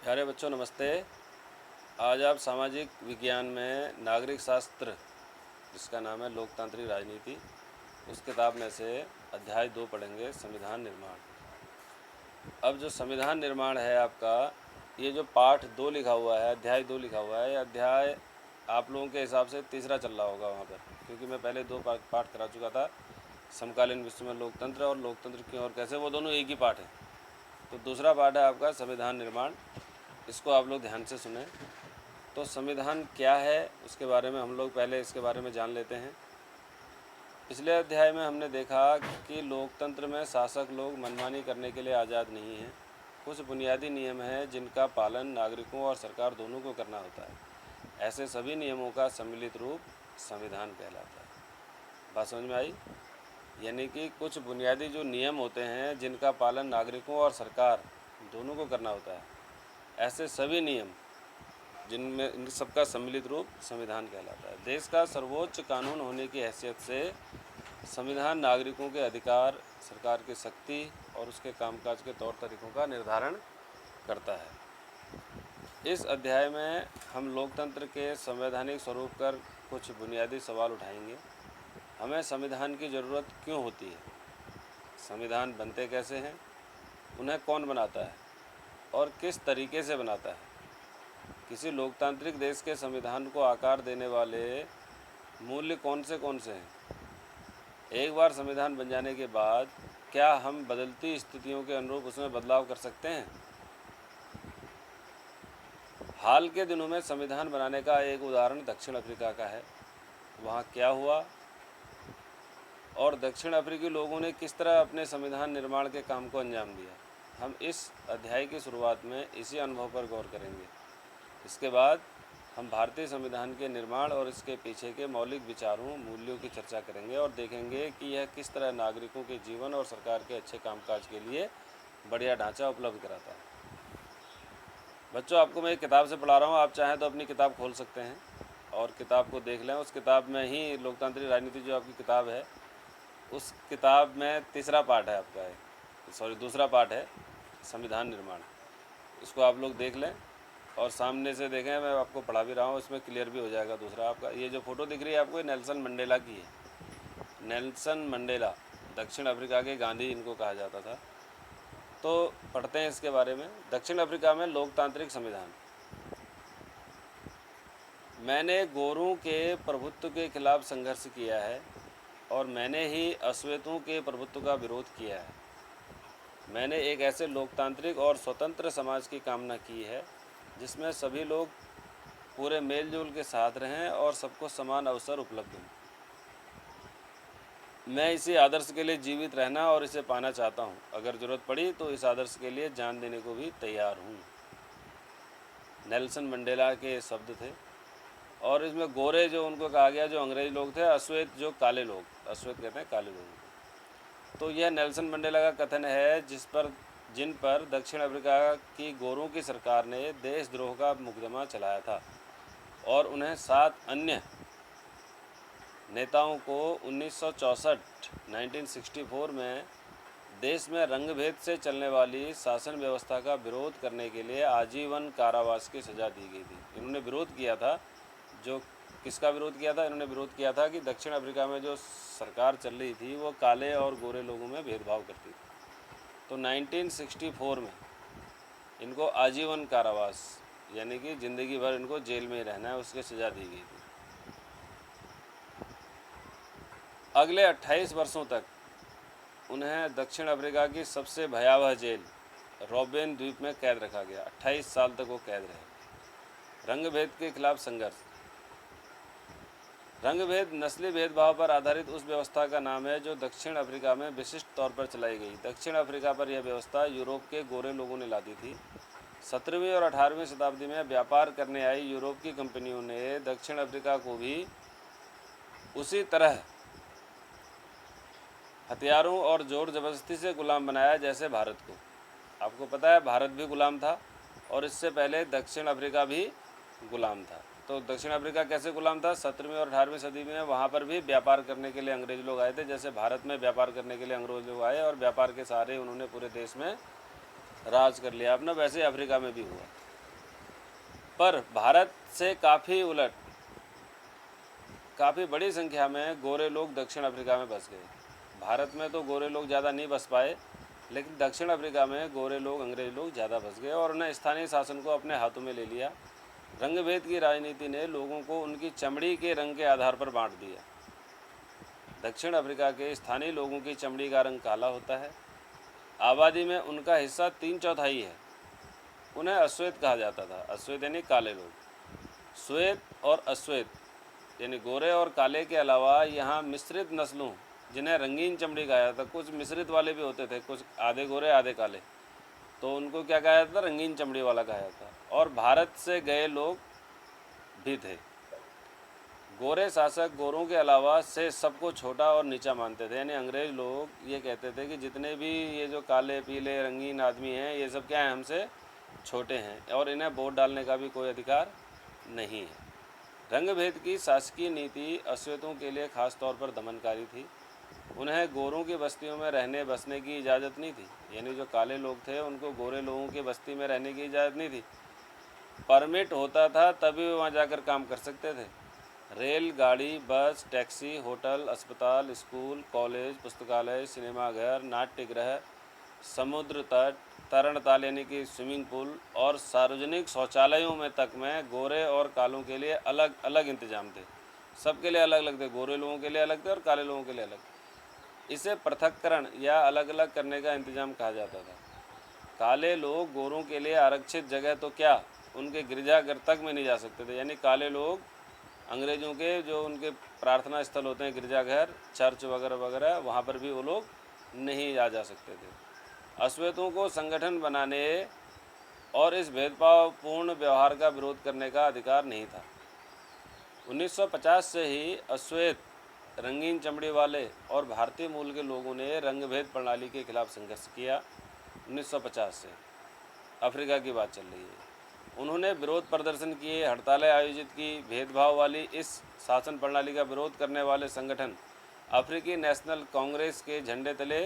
प्यारे बच्चों नमस्ते। आज आप सामाजिक विज्ञान में नागरिक शास्त्र जिसका नाम है लोकतांत्रिक राजनीति, उस किताब में से अध्याय 2 पढ़ेंगे, संविधान निर्माण। अब जो संविधान निर्माण है आपका, ये जो पाठ 2 लिखा हुआ है, अध्याय 2 लिखा हुआ है, ये अध्याय आप लोगों के हिसाब से तीसरा चल रहा होगा वहाँ पर, क्योंकि मैं पहले 2 पाठ करा चुका था। समकालीन विश्व में लोकतंत्र और लोकतंत्र क्यों और कैसे, वो दोनों एक ही पाठ है। तो दूसरा पाठ है आपका संविधान निर्माण। इसको आप लोग ध्यान से सुने। तो संविधान क्या है उसके बारे में हम लोग पहले इसके बारे में जान लेते हैं। पिछले अध्याय में हमने देखा कि लोकतंत्र में शासक लोग मनमानी करने के लिए आज़ाद नहीं हैं। कुछ बुनियादी नियम हैं जिनका पालन नागरिकों और सरकार दोनों को करना होता है। ऐसे सभी नियमों का सम्मिलित रूप संविधान कहलाता है। बात समझ में आई? यानी कि कुछ बुनियादी जो नियम होते हैं जिनका पालन नागरिकों और सरकार दोनों को करना होता है, ऐसे सभी नियम जिनमें इन सबका सम्मिलित रूप संविधान कहलाता है। देश का सर्वोच्च कानून होने की हैसियत से संविधान नागरिकों के अधिकार, सरकार की शक्ति और उसके कामकाज के तौर तरीकों का निर्धारण करता है। इस अध्याय में हम लोकतंत्र के संवैधानिक स्वरूप पर कुछ बुनियादी सवाल उठाएंगे। हमें संविधान की ज़रूरत क्यों होती है, संविधान बनते कैसे हैं, उन्हें कौन बनाता है और किस तरीके से बनाता है, किसी लोकतांत्रिक देश के संविधान को आकार देने वाले मूल्य कौन से हैं। एक बार संविधान बन जाने के बाद क्या हम बदलती स्थितियों के अनुरूप उसमें बदलाव कर सकते हैं? हाल के दिनों में संविधान बनाने का एक उदाहरण दक्षिण अफ्रीका का है। वहाँ क्या हुआ और दक्षिण अफ्रीकी लोगों ने किस तरह अपने संविधान निर्माण के काम को अंजाम दिया, हम इस अध्याय की शुरुआत में इसी अनुभव पर गौर करेंगे। इसके बाद हम भारतीय संविधान के निर्माण और इसके पीछे के मौलिक विचारों, मूल्यों की चर्चा करेंगे और देखेंगे कि यह किस तरह नागरिकों के जीवन और सरकार के अच्छे कामकाज के लिए बढ़िया ढांचा उपलब्ध कराता है। बच्चों, आपको मैं एक किताब से पढ़ा रहा हूँ, आप चाहें तो अपनी किताब खोल सकते हैं और किताब को देख लें। उस किताब में ही लोकतांत्रिक राजनीति जो आपकी किताब है, उस किताब में तीसरा पार्ट है आपका, दूसरा पार्ट है संविधान निर्माण। इसको आप लोग देख लें और सामने से देखें, मैं आपको पढ़ा भी रहा हूँ, इसमें क्लियर भी हो जाएगा। दूसरा आपका ये जो फ़ोटो दिख रही है आपको, नेल्सन मंडेला की है। नेल्सन मंडेला दक्षिण अफ्रीका के गांधी इनको कहा जाता था। तो पढ़ते हैं इसके बारे में। दक्षिण अफ्रीका में लोकतांत्रिक संविधान। मैंने गोरों के प्रभुत्व के खिलाफ संघर्ष किया है और मैंने ही अश्वेतों के प्रभुत्व का विरोध किया है। मैंने एक ऐसे लोकतांत्रिक और स्वतंत्र समाज की कामना की है जिसमें सभी लोग पूरे मेलजोल के साथ रहें और सबको समान अवसर उपलब्ध हों। मैं इसी आदर्श के लिए जीवित रहना और इसे पाना चाहता हूँ। अगर ज़रूरत पड़ी तो इस आदर्श के लिए जान देने को भी तैयार हूँ। नेल्सन मंडेला के शब्द थे। और इसमें गोरे जो उनको कहा गया, जो अंग्रेज लोग थे, अश्वेत जो काले लोग, अश्वेत कहते हैं काले लोग। तो यह नेल्सन मंडेला का कथन है जिन पर दक्षिण अफ्रीका की गोरों की सरकार ने देशद्रोह का मुकदमा चलाया था और उन्हें 7 अन्य नेताओं को 1964 में देश में रंगभेद से चलने वाली शासन व्यवस्था का विरोध करने के लिए आजीवन कारावास की सज़ा दी गई थी। इन्होंने विरोध किया था। जो किसका विरोध किया था? इन्होंने विरोध किया था कि दक्षिण अफ्रीका में जो सरकार चल रही थी वो काले और गोरे लोगों में भेदभाव करती थी। तो 1964 में इनको आजीवन कारावास, यानी कि ज़िंदगी भर इनको जेल में रहना है, उसकी सज़ा दी गई थी। अगले 28 वर्षों तक उन्हें दक्षिण अफ्रीका की सबसे भयावह जेल रॉबेन द्वीप में कैद रखा गया। 28 साल तक वो कैद रहे। रंगभेद के खिलाफ संघर्ष। रंगभेद नस्ली भेदभाव पर आधारित उस व्यवस्था का नाम है जो दक्षिण अफ्रीका में विशिष्ट तौर पर चलाई गई। दक्षिण अफ्रीका पर यह व्यवस्था यूरोप के गोरे लोगों ने लादी थी। 17वीं और 18वीं शताब्दी में व्यापार करने आई यूरोप की कंपनियों ने दक्षिण अफ्रीका को भी उसी तरह हथियारों और जोर ज़बरदस्ती से गुलाम बनाया जैसे भारत को। आपको पता है भारत भी गुलाम था और इससे पहले दक्षिण अफ्रीका भी गुलाम था। तो दक्षिण अफ्रीका कैसे गुलाम था? 17वीं और 18वीं सदी में वहाँ पर भी व्यापार करने के लिए अंग्रेज़ लोग आए थे, जैसे भारत में व्यापार करने के लिए अंग्रेज़ लोग आए और व्यापार के सहारे उन्होंने पूरे देश में राज कर लिया अपना, वैसे अफ्रीका में भी हुआ। पर भारत से काफ़ी उलट काफ़ी बड़ी संख्या में गोरे लोग दक्षिण अफ्रीका में बस गए। भारत में तो गोरे लोग ज़्यादा नहीं बस पाए, लेकिन दक्षिण अफ्रीका में गोरे लोग, अंग्रेज लोग ज़्यादा बस गए और उन्हें स्थानीय शासन को अपने हाथों में ले लिया। रंगभेद की राजनीति ने लोगों को उनकी चमड़ी के रंग के आधार पर बांट दिया। दक्षिण अफ्रीका के स्थानीय लोगों की चमड़ी का रंग काला होता है। आबादी में उनका हिस्सा 3/4 है। उन्हें अश्वेत कहा जाता था। अश्वेत यानी काले लोग। श्वेत और अश्वेत यानी गोरे और काले के अलावा यहाँ मिश्रित नस्लों, जिन्हें रंगीन चमड़ी कहा जाता, कुछ मिश्रित वाले भी होते थे, कुछ आधे गोरे आधे काले, तो उनको क्या कहा जाता था? रंगीन चमड़ी वाला कहा जाता। और भारत से गए लोग भी थे। गोरे शासक गोरों के अलावा से सबको छोटा और नीचा मानते थे। यानी अंग्रेज लोग ये कहते थे कि जितने भी ये जो काले पीले रंगीन आदमी हैं, ये सब क्या हैं? हमसे छोटे हैं और इन्हें वोट डालने का भी कोई अधिकार नहीं है। रंगभेद की शासकीय नीति अश्वेतों के लिए खास तौर पर दमनकारी थी। उन्हें गोरों की बस्तियों में रहने बसने की इजाज़त नहीं थी। यानी जो काले लोग थे उनको गोरे लोगों की बस्ती में रहने की इजाज़त नहीं थी। परमिट होता था तभी वो वहाँ जाकर काम कर सकते थे। रेल गाड़ी, बस, टैक्सी, होटल, अस्पताल, स्कूल, कॉलेज, पुस्तकालय, सिनेमाघर, नाट्यगृह, समुद्र तट, तरणताल यानी कि स्विमिंग पूल और सार्वजनिक शौचालयों में तक में गोरे और कालों के लिए अलग अलग इंतजाम थे। सबके लिए अलग अलग थे। गोरे लोगों के लिए अलग थे और काले लोगों के लिए अलग। इसे पृथक्करण या अलग अलग करने का इंतजाम कहा जाता था। काले लोग गोरों के लिए आरक्षित जगह तो क्या, उनके गिरजाघर तक में नहीं जा सकते थे। यानी काले लोग अंग्रेज़ों के जो उनके प्रार्थना स्थल होते हैं, गिरजाघर, चर्च वगैरह वगैरह, वहाँ पर भी वो लोग नहीं जा सकते थे। अश्वेतों को संगठन बनाने और इस भेदभावपूर्ण व्यवहार का विरोध करने का अधिकार नहीं था। 1950 से ही अश्वेत, रंगीन चमड़ी वाले और भारतीय मूल के लोगों ने रंगभेद प्रणाली के खिलाफ संघर्ष किया। 1950 से अफ्रीका की बात चल रही है। उन्होंने विरोध प्रदर्शन किए, हड़तालें आयोजित की। भेदभाव वाली इस शासन प्रणाली का विरोध करने वाले संगठन अफ्रीकी नेशनल कांग्रेस के झंडे तले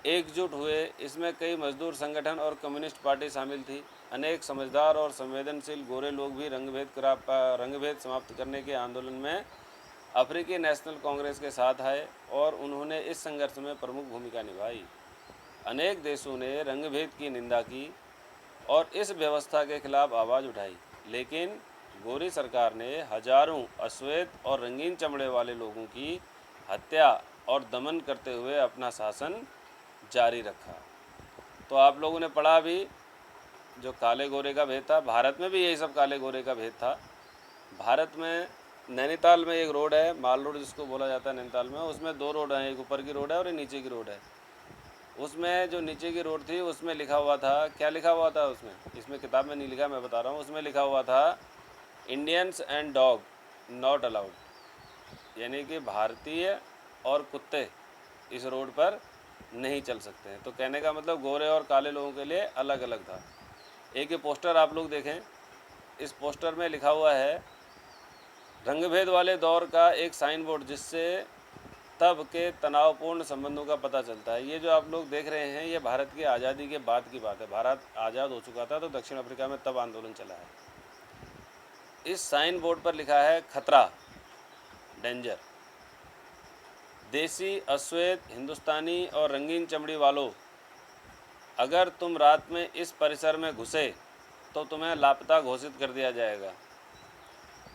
एकजुट हुए। इसमें कई मजदूर संगठन और कम्युनिस्ट पार्टी शामिल थी। अनेक समझदार और संवेदनशील गोरे लोग भी रंगभेद समाप्त करने के आंदोलन में अफ्रीकी नेशनल कांग्रेस के साथ आए और उन्होंने इस संघर्ष में प्रमुख भूमिका निभाई। अनेक देशों ने रंगभेद की निंदा की और इस व्यवस्था के खिलाफ आवाज़ उठाई, लेकिन गोरी सरकार ने हजारों अश्वेत और रंगीन चमड़े वाले लोगों की हत्या और दमन करते हुए अपना शासन जारी रखा। तो आप लोगों ने पढ़ा भी, जो काले गोरे का भेद था, भारत में भी यही सब काले गोरे का भेद था। भारत में नैनीताल में एक रोड है, माल रोड जिसको बोला जाता है नैनीताल में, उसमें 2 रोड हैं, एक ऊपर की रोड है और एक नीचे की रोड है। उसमें जो नीचे की रोड थी उसमें लिखा हुआ था, क्या लिखा हुआ था उसमें? इसमें किताब में नहीं लिखा, मैं बता रहा हूँ। उसमें लिखा हुआ था Indians and dog not allowed. यानी कि भारतीय और कुत्ते इस रोड पर नहीं चल सकते हैं। तो कहने का मतलब गोरे और काले लोगों के लिए अलग अलग था। एक ये पोस्टर आप लोग देखें, इस पोस्टर में लिखा हुआ है रंगभेद वाले दौर का एक साइन बोर्ड, जिससे तब के तनावपूर्ण संबंधों का पता चलता है। ये जो आप लोग देख रहे हैं, ये भारत की आज़ादी के बाद की बात है। भारत आज़ाद हो चुका था तो दक्षिण अफ्रीका में तब आंदोलन चला है। इस साइन बोर्ड पर लिखा है खतरा, डेंजर। देसी, अश्वेत, हिंदुस्तानी और रंगीन चमड़ी वालों, अगर तुम रात में इस परिसर में घुसे तो तुम्हें लापता घोषित कर दिया जाएगा।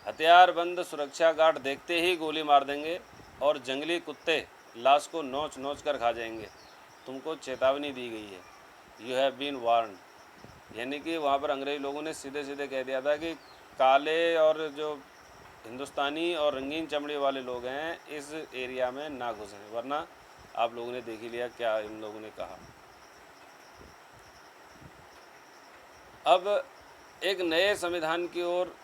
हथियारबंद सुरक्षा गार्ड देखते ही गोली मार देंगे और जंगली कुत्ते लाश को नोच नोच कर खा जाएंगे। तुमको चेतावनी दी गई है, यू हैव बीन वार्न्ड। यानी कि वहाँ पर अंग्रेज लोगों ने सीधे सीधे कह दिया था कि काले और जो हिंदुस्तानी और रंगीन चमड़ी वाले लोग हैं इस एरिया में ना घुसें, वरना आप लोगों ने देख ही लिया क्या इन लोगों ने कहा। अब एक नए संविधान की ओर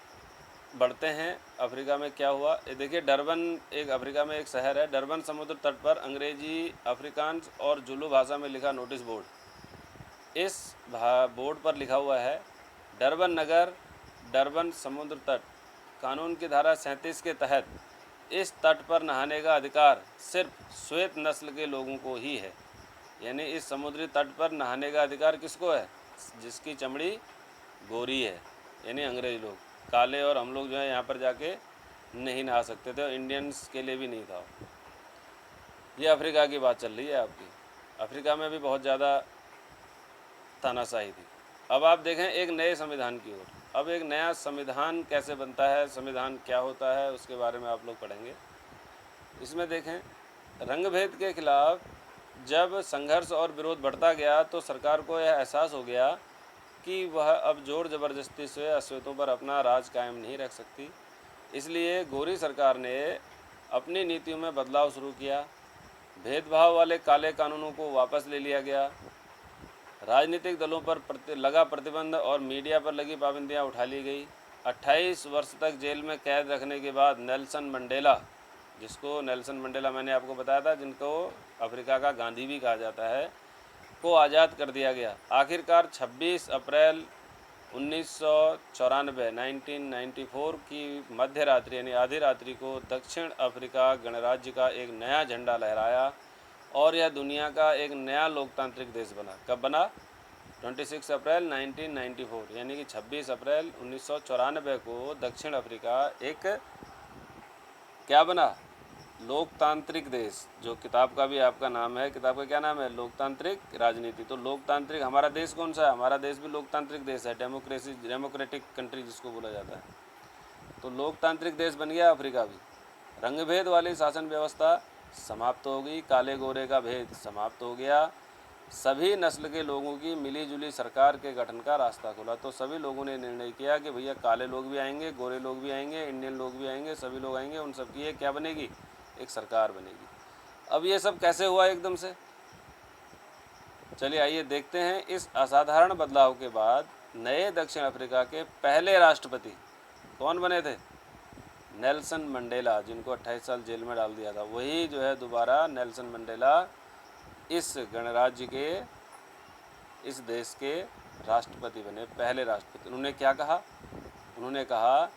बढ़ते हैं। अफ्रीका में क्या हुआ ये देखिए। डरबन एक अफ्रीका में एक शहर है। डरबन समुद्र तट पर अंग्रेजी, अफ्रीकांस और जुलू भाषा में लिखा नोटिस बोर्ड। इस बोर्ड पर लिखा हुआ है डरबन नगर, डरबन समुद्र तट, कानून की धारा 37 के तहत इस तट पर नहाने का अधिकार सिर्फ श्वेत नस्ल के लोगों को ही है। यानी इस समुद्री तट पर नहाने का अधिकार किसको है? जिसकी चमड़ी गोरी है। यानी अंग्रेज लोग, काले और हम लोग जो है यहाँ पर जाके नहीं नहा सकते थे और इंडियंस के लिए भी नहीं था। ये अफ्रीका की बात चल रही है आपकी। अफ्रीका में भी बहुत ज़्यादा तानाशाही थी। अब आप देखें एक नए संविधान की ओर। अब एक नया संविधान कैसे बनता है, संविधान क्या होता है, उसके बारे में आप लोग पढ़ेंगे। इसमें देखें, रंगभेद के खिलाफ जब संघर्ष और विरोध बढ़ता गया तो सरकार को यह एहसास हो गया कि वह अब जोर ज़बरदस्ती से अश्वेतों पर अपना राज कायम नहीं रख सकती। इसलिए गोरी सरकार ने अपनी नीतियों में बदलाव शुरू किया। भेदभाव वाले काले कानूनों को वापस ले लिया गया। राजनीतिक दलों पर लगा प्रतिबंध और मीडिया पर लगी पाबंदियां उठा ली गई। 28 वर्ष तक जेल में कैद रखने के बाद नेल्सन मंडेला, जिसको नेल्सन मंडेला मैंने आपको बताया था, जिनको अफ्रीका का गांधी भी कहा जाता है, को आज़ाद कर दिया गया। आखिरकार 26 अप्रैल 1994 की मध्य रात्रि यानी आधी रात्रि को दक्षिण अफ्रीका गणराज्य का एक नया झंडा लहराया और यह दुनिया का एक नया लोकतांत्रिक देश बना। कब बना? 26 अप्रैल 1994 यानी कि 26 अप्रैल 1994 को दक्षिण अफ्रीका एक क्या बना? लोकतांत्रिक देश। जो किताब का भी आपका नाम है, किताब का क्या नाम है? लोकतांत्रिक राजनीति। तो लोकतांत्रिक, हमारा देश कौन सा है? हमारा देश भी लोकतांत्रिक देश है, डेमोक्रेटिक कंट्री जिसको बोला जाता है। तो लोकतांत्रिक देश बन गया अफ्रीका भी। रंगभेद वाली शासन व्यवस्था समाप्त हो गई, काले गोरे का भेद समाप्त हो गया। सभी नस्ल के लोगों की मिलीजुली सरकार के गठन का रास्ता खुला। तो सभी लोगों ने निर्णय किया कि भैया काले लोग भी आएंगे, गोरे लोग भी आएंगे, इंडियन लोग भी आएंगे, सभी लोग आएंगे, उन सब की एक क्या बनेगी? एक सरकार बनेगी। अब ये सब कैसे हुआ एकदम से? चलिए आइए देखते हैं। इस असाधारण बदलाव के बाद नए दक्षिण अफ्रीका के पहले राष्ट्रपति कौन बने थे? नेल्सन मंडेला, जिनको 28 साल जेल में डाल दिया था। वही जो है दोबारा नेल्सन मंडेला इस गणराज्य के, इस देश के राष्ट्रपति बने, पहले राष्ट्रपति। उन्होंने क्या कहा? उन्होंने कहा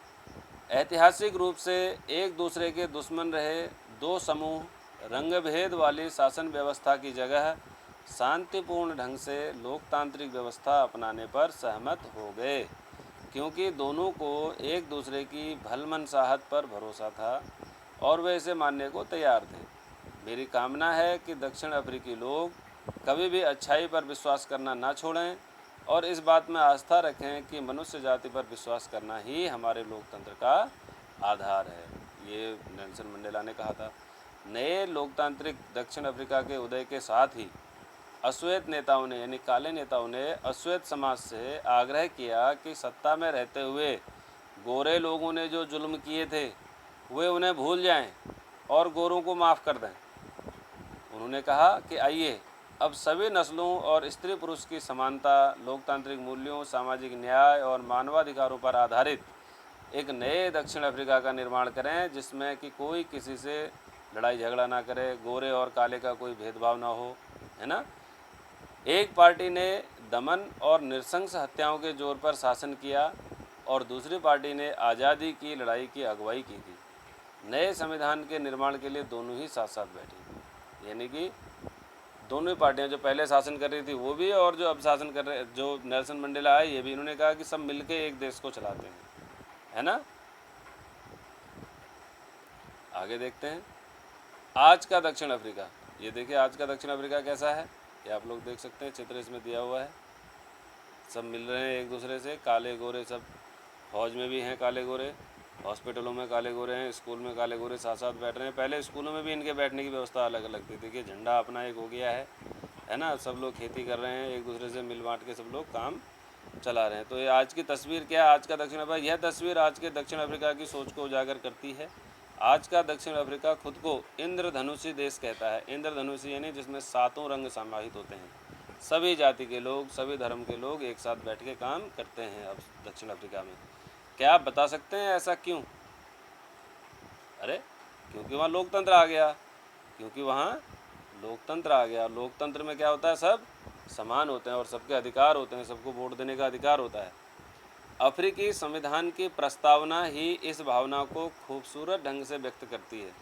ऐतिहासिक रूप से एक दूसरे के दुश्मन रहे दो समूह रंगभेद वाली शासन व्यवस्था की जगह शांतिपूर्ण ढंग से लोकतांत्रिक व्यवस्था अपनाने पर सहमत हो गए, क्योंकि दोनों को एक दूसरे की भलमनसाहत पर भरोसा था और वे इसे मानने को तैयार थे। मेरी कामना है कि दक्षिण अफ्रीकी लोग कभी भी अच्छाई पर विश्वास करना ना छोड़ें और इस बात में आस्था रखें कि मनुष्य जाति पर विश्वास करना ही हमारे लोकतंत्र का आधार है। ये नेल्सन मंडेला ने कहा था। नए लोकतांत्रिक दक्षिण अफ्रीका के उदय के साथ ही अश्वेत नेताओं ने, यानी काले नेताओं ने अश्वेत समाज से आग्रह किया कि सत्ता में रहते हुए गोरे लोगों ने जो जुल्म किए थे वे उन्हें भूल जाएं और गोरों को माफ़ कर दें। उन्होंने कहा कि आइए अब सभी नस्लों और स्त्री पुरुष की समानता, लोकतांत्रिक मूल्यों, सामाजिक न्याय और मानवाधिकारों पर आधारित एक नए दक्षिण अफ्रीका का निर्माण करें, जिसमें कि कोई किसी से लड़ाई झगड़ा ना करे, गोरे और काले का कोई भेदभाव ना हो, है ना। एक पार्टी ने दमन और नृशंस हत्याओं के जोर पर शासन किया और दूसरी पार्टी ने आज़ादी की लड़ाई की अगुवाई की थी। नए संविधान के निर्माण के लिए दोनों ही साथ साथ बैठी, यानी कि दोनों ही पार्टियां, जो पहले शासन कर रही थी वो भी और जो अब शासन कर रहे, जो नेल्सन मंडेला आए, ये भी इन्होंने कहा कि सब मिलके एक देश को चलाते हैं, है ना। आगे देखते हैं आज का दक्षिण अफ्रीका। ये देखिए आज का दक्षिण अफ्रीका कैसा है, ये आप लोग देख सकते हैं, चित्र इसमें दिया हुआ है। सब मिल रहे हैं एक दूसरे से, काले गोरे सब, फौज में भी हैं काले गोरे, हॉस्पिटलों में काले गोरे हैं, स्कूल में काले गोरे साथ साथ बैठ रहे हैं। पहले स्कूलों में भी इनके बैठने की व्यवस्था अलग अलग थी। देखिए झंडा अपना एक हो गया है ना। सब लोग खेती कर रहे हैं, एक दूसरे से मिल बांट के सब लोग काम चला रहे हैं। तो ये आज की तस्वीर क्या है, आज का दक्षिण अफ्रीका, यह तस्वीर आज के दक्षिण अफ्रीका की सोच को उजागर करती है। आज का दक्षिण अफ्रीका खुद को इंद्रधनुषी देश कहता है। इंद्रधनुषी यानी जिसमें 7 रंग समाहित होते हैं। सभी जाति के लोग, सभी धर्म के लोग एक साथ बैठ के काम करते हैं अब दक्षिण अफ्रीका में। क्या आप बता सकते हैं ऐसा क्यों? अरे क्योंकि वहाँ लोकतंत्र आ गया, क्योंकि वहाँ लोकतंत्र आ गया। लोकतंत्र में क्या होता है, सब समान होते हैं और सबके अधिकार होते हैं, सबको वोट देने का अधिकार होता है। अफ्रीकी संविधान की प्रस्तावना ही इस भावना को खूबसूरत ढंग से व्यक्त करती है।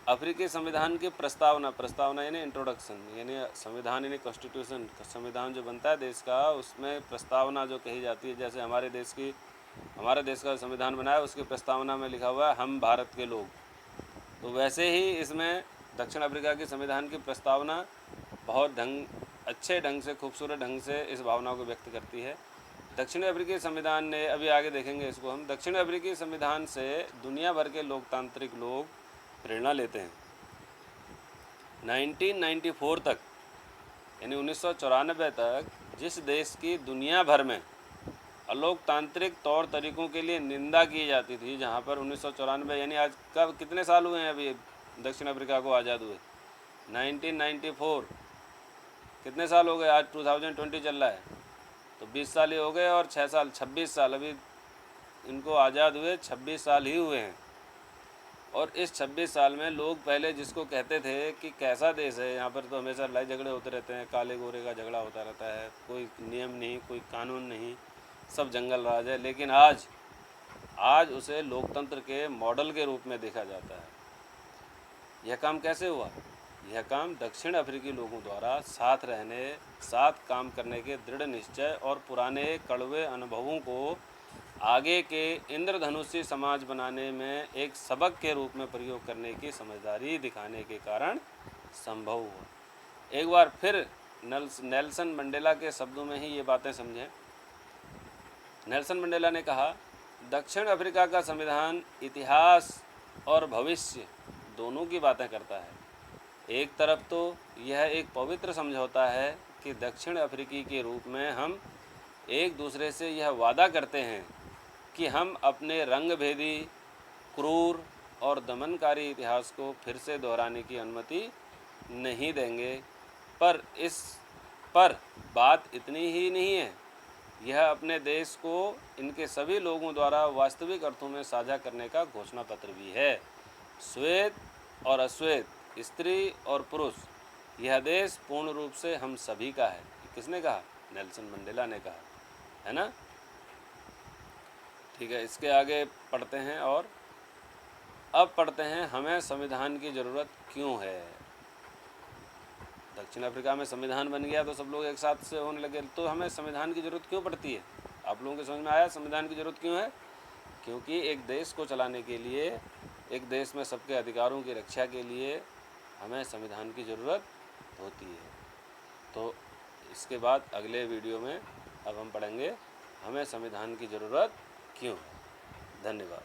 अफ्रीकी संविधान की प्रस्तावना यानी इंट्रोडक्शन, यानी संविधान यानी कॉन्स्टिट्यूशन, संविधान जो बनता है देश का, उसमें प्रस्तावना जो कही जाती है, जैसे हमारे देश का संविधान बना है उसकी प्रस्तावना में लिखा हुआ है हम भारत के लोग, तो वैसे ही इसमें दक्षिण अफ्रीका की संविधान की प्रस्तावना बहुत अच्छे ढंग से, खूबसूरत ढंग से इस भावना को व्यक्त करती है। दक्षिण अफ्रीकी संविधान ने, अभी आगे देखेंगे इसको हम, दक्षिण अफ्रीकी संविधान से दुनिया भर के लोकतांत्रिक लोग प्रेरणा लेते हैं। 1994 तक यानी 1994 तक जिस देश की दुनिया भर में अलोकतांत्रिक तौर तरीक़ों के लिए निंदा की जाती थी, जहाँ पर 1994 यानी आज कब कितने साल हुए हैं अभी दक्षिण अफ्रीका को आज़ाद हुए? 1994, कितने साल हो गए? आज 2020 चल रहा है, तो 20 साल ही हो गए, और 6 साल 26 साल, अभी इनको आज़ाद हुए 26 साल ही हुए हैं। और इस 26 साल में लोग पहले जिसको कहते थे कि कैसा देश है, यहाँ पर तो हमेशा लड़ाई झगड़े होते रहते हैं, काले गोरे का झगड़ा होता रहता है, कोई नियम नहीं, कोई कानून नहीं, सब जंगल राज है, लेकिन आज उसे लोकतंत्र के मॉडल के रूप में देखा जाता है। यह काम कैसे हुआ? यह काम दक्षिण अफ्रीकी लोगों द्वारा साथ रहने, साथ काम करने के दृढ़ निश्चय और पुराने कड़वे अनुभवों को आगे के इंद्रधनुषी समाज बनाने में एक सबक के रूप में प्रयोग करने की समझदारी दिखाने के कारण संभव हुआ। एक बार फिर नेल्सन मंडेला के शब्दों में ही ये बातें समझें। नेल्सन मंडेला ने कहा, दक्षिण अफ्रीका का संविधान इतिहास और भविष्य दोनों की बातें करता है। एक तरफ तो यह एक पवित्र समझौता है कि दक्षिण अफ्रीकी के रूप में हम एक दूसरे से यह वादा करते हैं कि हम अपने रंगभेदी, क्रूर और दमनकारी इतिहास को फिर से दोहराने की अनुमति नहीं देंगे, पर बात इतनी ही नहीं है, यह अपने देश को इनके सभी लोगों द्वारा वास्तविक अर्थों में साझा करने का घोषणा पत्र भी है। श्वेत और अश्वेत, स्त्री और पुरुष, यह देश पूर्ण रूप से हम सभी का है। किसने कहा? नेल्सन मंडेला ने कहा, है ना? ठीक है, इसके आगे पढ़ते हैं, और अब पढ़ते हैं हमें संविधान की ज़रूरत क्यों है। दक्षिण अफ्रीका में संविधान बन गया तो सब लोग एक साथ से होने लगे, तो हमें संविधान की ज़रूरत क्यों पड़ती है? आप लोगों के समझ में आया संविधान की ज़रूरत क्यों है? क्योंकि एक देश को चलाने के लिए, एक देश में सबके अधिकारों की रक्षा के लिए हमें संविधान की ज़रूरत होती है। तो इसके बाद अगले वीडियो में अब हम पढ़ेंगे हमें संविधान की ज़रूरत क्यों है। धन्यवाद।